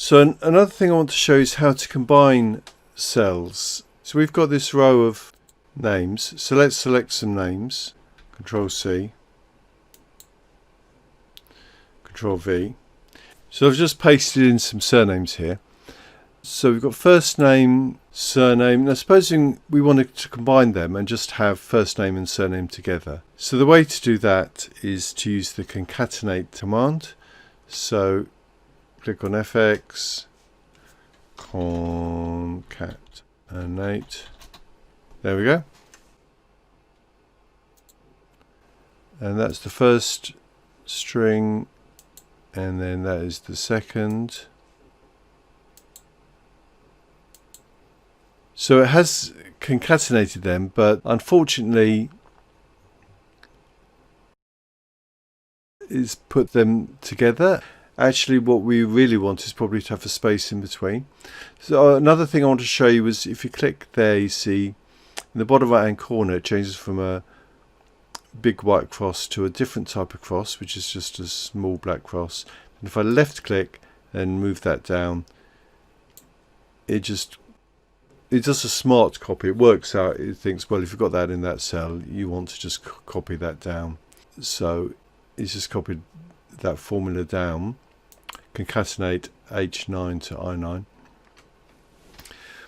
So another thing I want to show is how to combine cells. So we've got this row of names. So let's select some names. Control C. Control V. So I've just pasted in some surnames here. So we've got first name, surname. Now supposing we wanted to combine them and just have first name and surname together. So the way to do that is to use the concatenate command. So click on FX, concatenate. There we go. And that's the first string, and then that is the second. So it has concatenated them, but unfortunately it's put them together. Actually, what we really want is probably to have a space in between. So another thing I want to show you is if you click there, you see in the bottom right hand corner it changes from a big white cross to a different type of cross, which is just a small black cross. And if I left click and move that down, it does a smart copy. It works out. It thinks, well, if you've got that in that cell, you want to just copy that down. So it's just copied that formula down. Concatenate H9 to I9.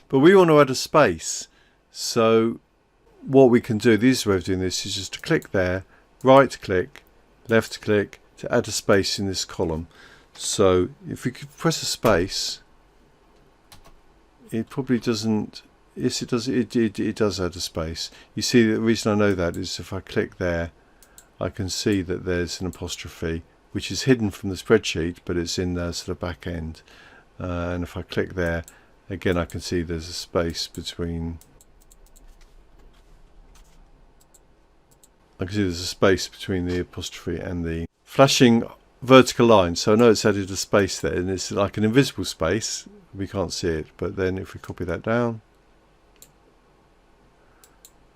But we want to add a space. So what we can do, the easiest way of doing this is just to click there, right click, left click to add a space in this column. So if we could press a space, it probably doesn't. Yes, it does. It does add a space. You see, the reason I know that is if I click there, I can see that there's an apostrophe, which is hidden from the spreadsheet, but it's in the sort of back end. And if I click there, again, I can see there's a space between. I can see there's a space between the apostrophe and the flashing vertical line. So I know it's added a space there, and it's like an invisible space. We can't see it, but then if we copy that down,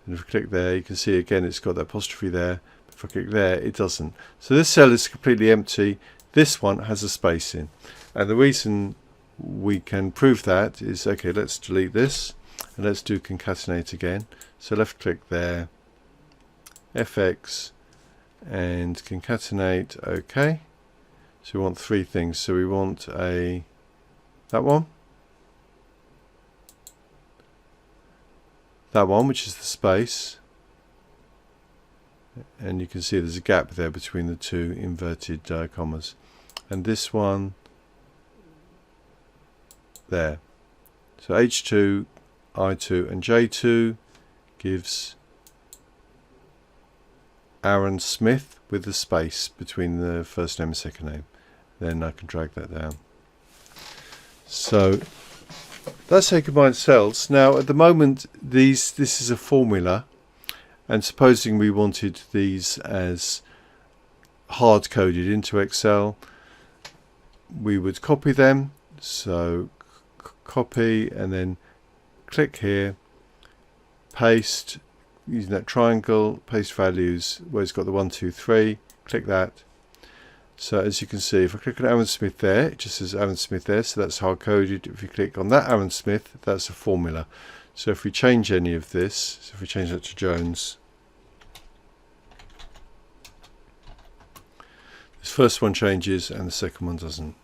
and if we click there, you can see again it's got that apostrophe there. If I click there, it doesn't. So this cell is completely empty. This one has a space in. And the reason we can prove that is, okay, let's delete this and let's do concatenate again. So left click there, FX and concatenate, okay. So we want three things. So we want that one, which is the space, and you can see there's a gap there between the two inverted commas, and this one there. So H2, I2 and J2 gives Aaron Smith with the space between the first name and second name. Then I can drag that down. So that's how you combine cells. Now at the moment this is a formula, and supposing we wanted these as hard coded into Excel, we would copy them. So copy and then click here, paste using that triangle, paste values where it's got the 1, 2, 3, click that. So as you can see, if I click on Aaron Smith there, it just says Aaron Smith there, so that's hard coded. If you click on that Aaron Smith, that's a formula. So if we change any of this, so if we change that to Jones, this first one changes and the second one doesn't.